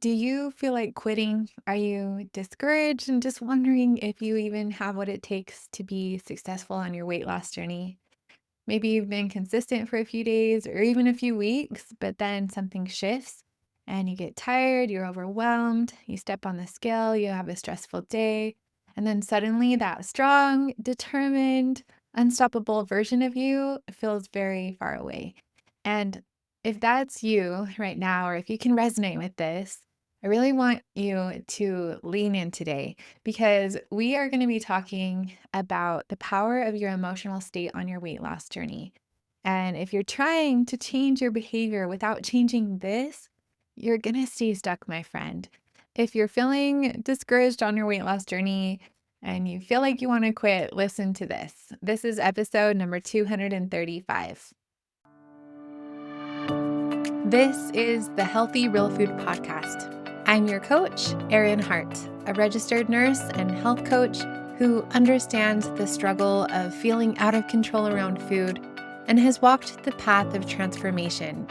Do you feel like quitting? Are you discouraged and just wondering if you even have what it takes to be successful on your weight loss journey? Maybe you've been consistent for a few days or even a few weeks, but then something shifts and you get tired, you're overwhelmed, you step on the scale, you have a stressful day, and then suddenly that strong, determined, unstoppable version of you feels very far away. And if that's you right now, or if you can resonate with this, I really want you to lean in today because we are going to be talking about the power of your emotional state on your weight loss journey. And if you're trying to change your behavior without changing this, you're going to stay stuck, my friend. If you're feeling discouraged on your weight loss journey and you feel like you want to quit, listen to this. This is episode number 235. This is the Healthy Real Food Podcast. I'm your coach, Erin Hart, a registered nurse and health coach who understands the struggle of feeling out of control around food and has walked the path of transformation.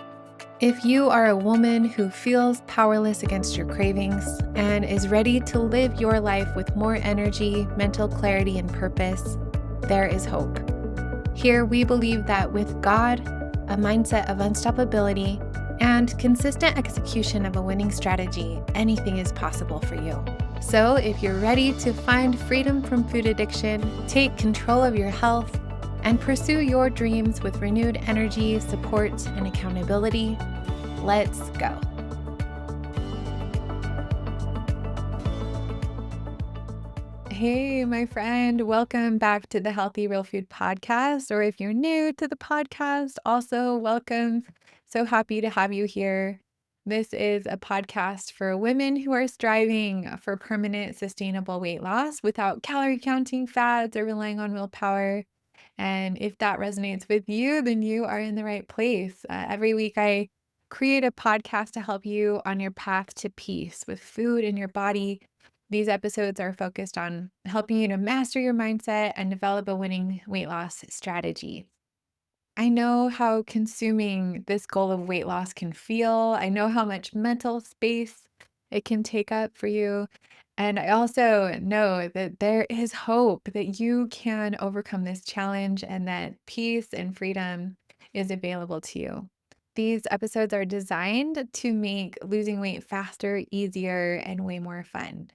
If you are a woman who feels powerless against your cravings and is ready to live your life with more energy, mental clarity, and purpose, there is hope. Here we believe that with God, a mindset of unstoppability, and consistent execution of a winning strategy, anything is possible for you. So if you're ready to find freedom from food addiction, take control of your health, and pursue your dreams with renewed energy, support, and accountability, let's go. Hey, my friend, welcome back to the Healthy Real Food Podcast. Or if you're new to the podcast, also welcome. So happy to have you here. This is a podcast for women who are striving for permanent, sustainable weight loss without calorie counting fads or relying on willpower. And if that resonates with you, then you are in the right place. Every week, I create a podcast to help you on your path to peace with food in your body. These episodes are focused on helping you to master your mindset and develop a winning weight loss strategy. I know how consuming this goal of weight loss can feel. I know how much mental space it can take up for you. And I also know that there is hope that you can overcome this challenge and that peace and freedom is available to you. These episodes are designed to make losing weight faster, easier, and way more fun.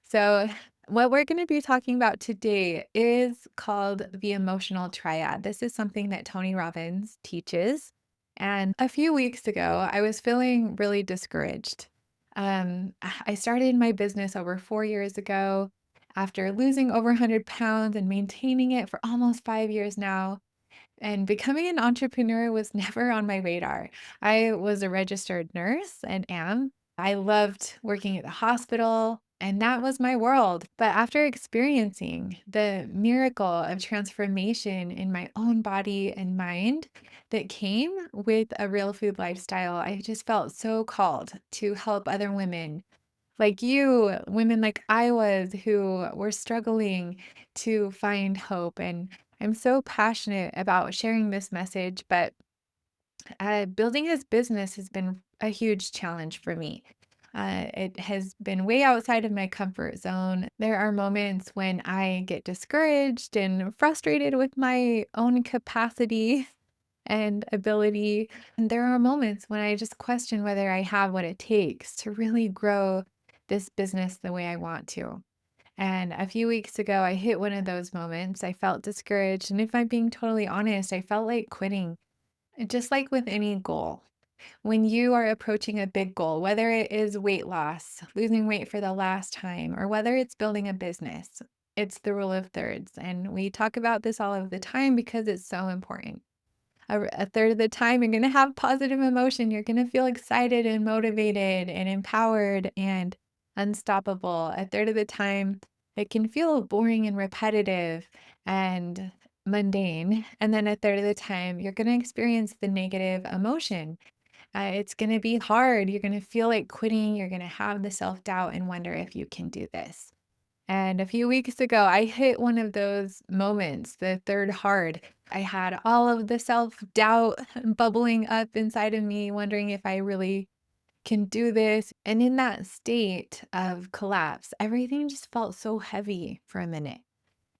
So, what we're going to be talking about today is called the emotional triad. This is something that Tony Robbins teaches. And a few weeks ago, I was feeling really discouraged. I started my business over 4 years ago after losing over 100 pounds and maintaining it for almost 5 years now. And becoming an entrepreneur was never on my radar. I was a registered nurse and am. I loved working at the hospital, and that was my world. But after experiencing the miracle of transformation in my own body and mind that came with a real food lifestyle, I just felt so called to help other women like you, women like I was, who were struggling to find hope. And I'm so passionate about sharing this message, but building this business has been a huge challenge for me. It has been way outside of my comfort zone. There are moments when I get discouraged and frustrated with my own capacity and ability. And there are moments when I just question whether I have what it takes to really grow this business the way I want to. And a few weeks ago, I hit one of those moments. I felt discouraged. And if I'm being totally honest, I felt like quitting, just like with any goal. When you are approaching a big goal, whether it is weight loss, losing weight for the last time, or whether it's building a business, it's the rule of thirds. And we talk about this all of the time because it's so important. A third of the time, you're going to have positive emotion. You're going to feel excited and motivated and empowered and unstoppable. A third of the time, it can feel boring and repetitive and mundane. And then a third of the time, you're going to experience the negative emotion. It's going to be hard. You're going to feel like quitting. You're going to have the self doubt and wonder if you can do this. And a few weeks ago, I hit one of those moments, the third hard. I had all of the self doubt bubbling up inside of me, wondering if I really can do this. And in that state of collapse, everything just felt so heavy for a minute.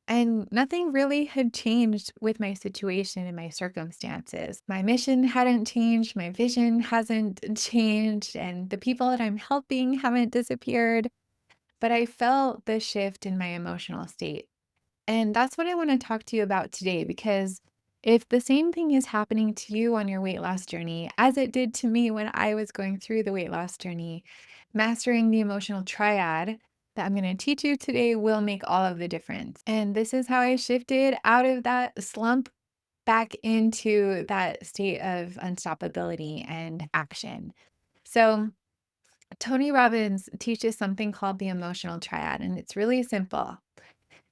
And nothing really had changed with my situation and my circumstances. My mission hadn't changed, my vision hasn't changed, and the people that I'm helping haven't disappeared. But I felt the shift in my emotional state. And that's what I want to talk to you about today because if the same thing is happening to you on your weight loss journey, as it did to me when I was going through the weight loss journey, mastering the emotional triad that I'm going to teach you today will make all of the difference. And this is how I shifted out of that slump back into that state of unstoppability and action. So, Tony Robbins teaches something called the emotional triad, and it's really simple.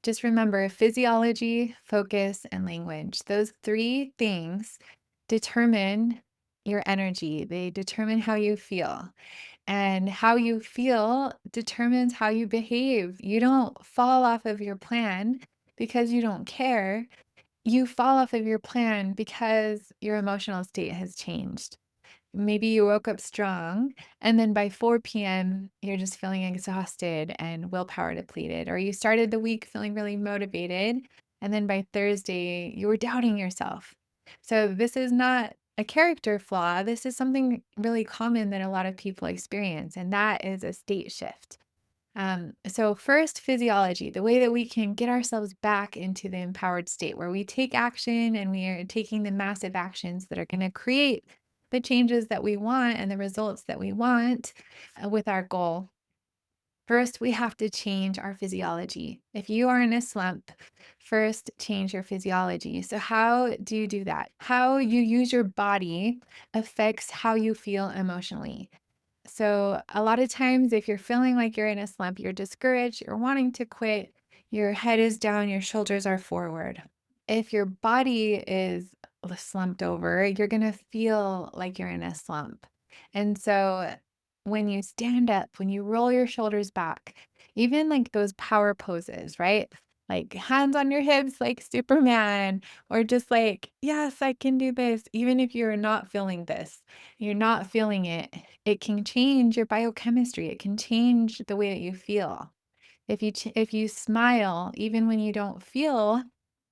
Just remember physiology, focus, and language. Those three things determine your energy. They determine how you feel. And how you feel determines how you behave. You don't fall off of your plan because you don't care. You fall off of your plan because your emotional state has changed. Maybe you woke up strong, and then by 4 p.m., you're just feeling exhausted and willpower depleted. Or you started the week feeling really motivated, and then by Thursday, you were doubting yourself. So, this is not a character flaw. This is something really common that a lot of people experience, and that is a state shift. So, first, physiology, the way that we can get ourselves back into the empowered state where we take action and we are taking the massive actions that are going to create the changes that we want and the results that we want with our goal. First, we have to change our physiology. If you are in a slump, first change your physiology. So, how do you do that? How you use your body affects how you feel emotionally. So, a lot of times, if you're feeling like you're in a slump, you're discouraged, you're wanting to quit, your head is down, your shoulders are forward. If your body is slumped over, you're going to feel like you're in a slump. And so, when you stand up, when you roll your shoulders back, even like those power poses, right? Like hands on your hips, like Superman, or just like, yes, I can do this, even if you're not feeling this, you're not feeling it, it can change your biochemistry. It can change the way that you feel. If you smile even when you don't feel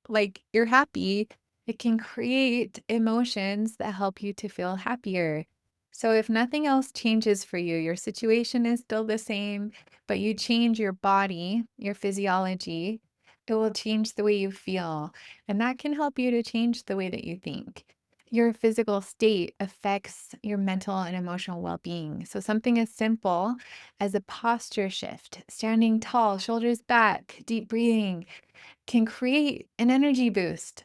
like you're happy, it can create emotions that help you to feel happier. So if nothing else changes for you, your situation is still the same, but you change your body, your physiology, it will change the way you feel. And that can help you to change the way that you think. Your physical state affects your mental and emotional well being. So, something as simple as a posture shift, standing tall, shoulders back, deep breathing, can create an energy boost.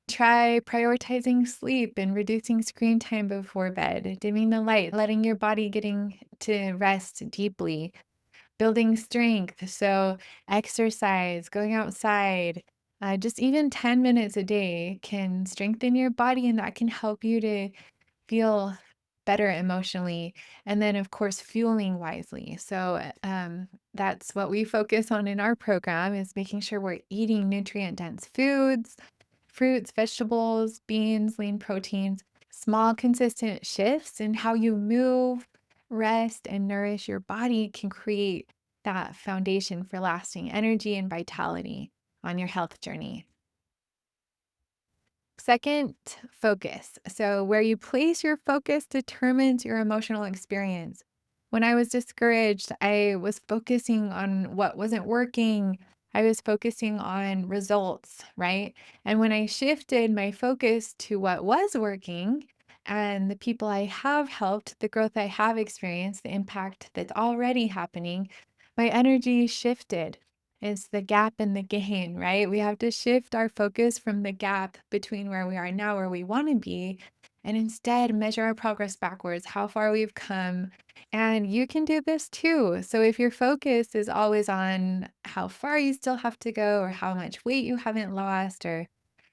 Try prioritizing sleep and reducing screen time before bed, dimming the light, letting your body getting to rest deeply, building strength. So, exercise, going outside, just even 10 minutes a day can strengthen your body and that can help you to feel better emotionally. And then, of course, fueling wisely. So, that's what we focus on in our program is making sure we're eating nutrient dense foods, fruits, vegetables, beans, lean proteins, small, consistent shifts in how you move, rest, and nourish your body can create that foundation for lasting energy and vitality on your health journey. Second, focus. So, where you place your focus determines your emotional experience. When I was discouraged, I was focusing on what wasn't working. I was focusing on results, right? And when I shifted my focus to what was working and the people I have helped, the growth I have experienced, the impact that's already happening, my energy shifted. It's the gap and the gain, right? We have to shift our focus from the gap between where we are now, where we want to be, and instead measure our progress backwards, how far we've come. And you can do this too. So if your focus is always on how far you still have to go, or how much weight you haven't lost, or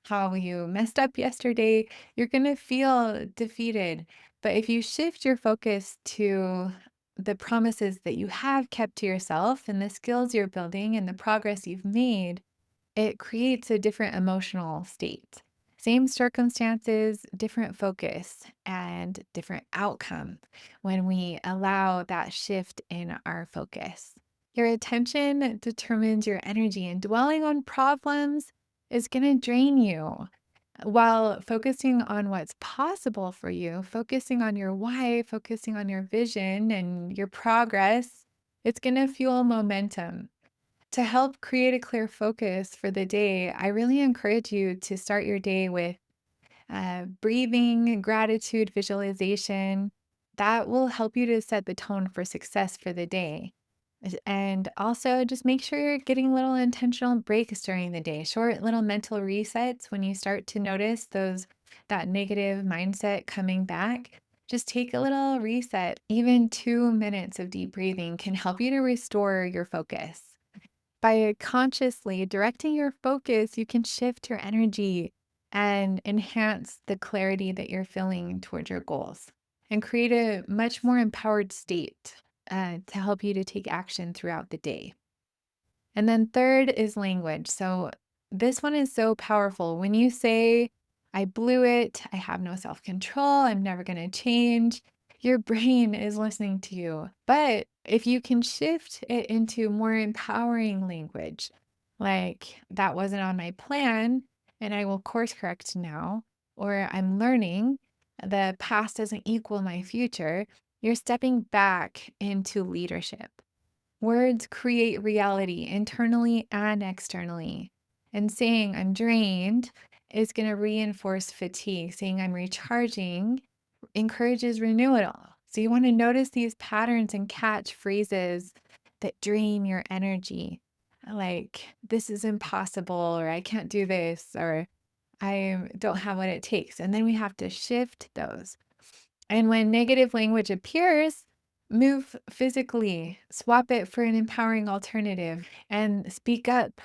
how you messed up yesterday, you're going to feel defeated. But if you shift your focus to the promises that you have kept to yourself and the skills you're building and the progress you've made, it creates a different emotional state. Same circumstances, different focus, and different outcome when we allow that shift in our focus. Your attention determines your energy, and dwelling on problems is going to drain you. While focusing on what's possible for you, focusing on your why, focusing on your vision and your progress, it's going to fuel momentum. To help create a clear focus for the day, I really encourage you to start your day with breathing, gratitude, visualization. That will help you to set the tone for success for the day. And also just make sure you're getting little intentional breaks during the day, short little mental resets when you start to notice that negative mindset coming back. Just take a little reset. Even 2 minutes of deep breathing can help you to restore your focus. By consciously directing your focus, you can shift your energy and enhance the clarity that you're feeling towards your goals and create a much more empowered state to help you to take action throughout the day. And then third is language. So this one is so powerful. When you say, I blew it, I have no self control, I'm never going to change, your brain is listening to you. But if you can shift it into more empowering language, like that wasn't on my plan and I will course correct now, or I'm learning, the past doesn't equal my future, you're stepping back into leadership. Words create reality internally and externally. And saying I'm drained is going to reinforce fatigue. Saying I'm recharging encourages renewal. So you want to notice these patterns and catch phrases that drain your energy. Like, this is impossible, or I can't do this, or I don't have what it takes. And then we have to shift those. And when negative language appears, move physically, swap it for an empowering alternative, and speak up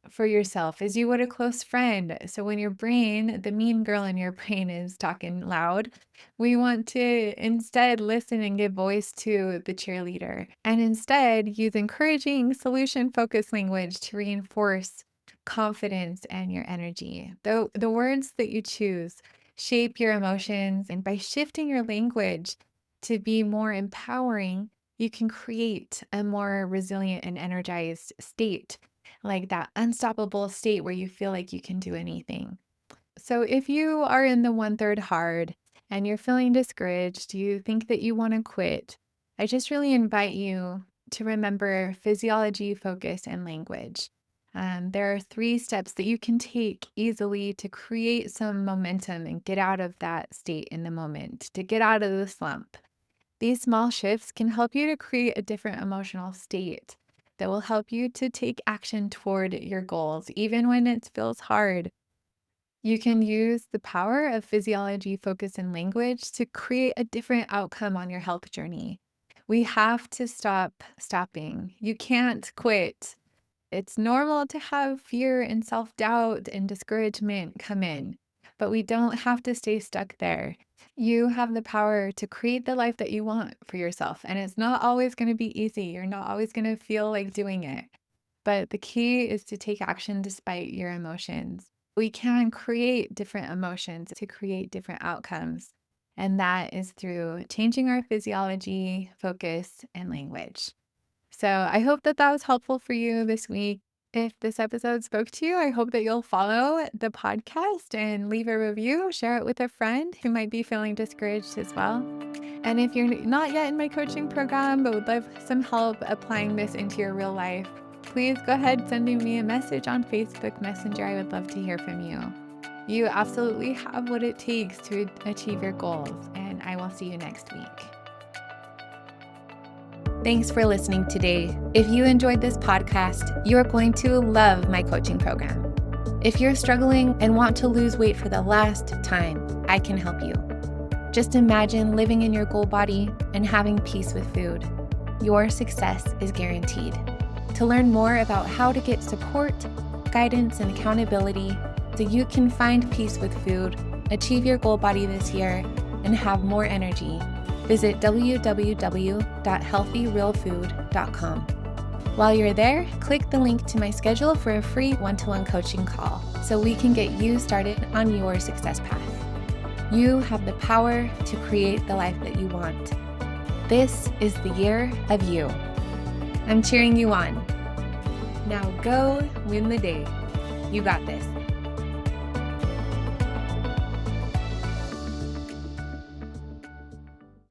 for yourself as you would a close friend. So when your brain, the mean girl in your brain, is talking loud, we want to instead listen and give voice to the cheerleader, and instead use encouraging, solution-focused language to reinforce confidence and your energy. The words that you choose shape your emotions, and by shifting your language to be more empowering, you can create a more resilient and energized state, like that unstoppable state where you feel like you can do anything. So, if you are in the 1/3 hard and you're feeling discouraged, you think that you want to quit, I just really invite you to remember physiology, focus, and language. There are 3 steps that you can take easily to create some momentum and get out of that state in the moment, to get out of the slump. These small shifts can help you to create a different emotional state that will help you to take action toward your goals, even when it feels hard. You can use the power of physiology, focus, and language to create a different outcome on your health journey. We have to stop stopping. You can't quit. It's normal to have fear and self-doubt and discouragement come in, but we don't have to stay stuck there. You have the power to create the life that you want for yourself, and it's not always going to be easy. You're not always going to feel like doing it. But the key is to take action despite your emotions. We can create different emotions to create different outcomes, and that is through changing our physiology, focus, and language. So I hope that that was helpful for you this week. If this episode spoke to you, I hope that you'll follow the podcast and leave a review, share it with a friend who might be feeling discouraged as well. And if you're not yet in my coaching program, but would love some help applying this into your real life, please go ahead sending me a message on Facebook Messenger. I would love to hear from you. You absolutely have what it takes to achieve your goals, and I will see you next week. Thanks for listening today. If you enjoyed this podcast, you're going to love my coaching program. If you're struggling and want to lose weight for the last time, I can help you. Just imagine living in your goal body and having peace with food. Your success is guaranteed. To learn more about how to get support, guidance, and accountability so you can find peace with food, achieve your goal body this year, and have more energy, visit www.healthyrealfood.com. While you're there, click the link to my schedule for a free one-to-one coaching call so we can get you started on your success path. You have the power to create the life that you want. This is the year of you. I'm cheering you on. Now go win the day. You got this.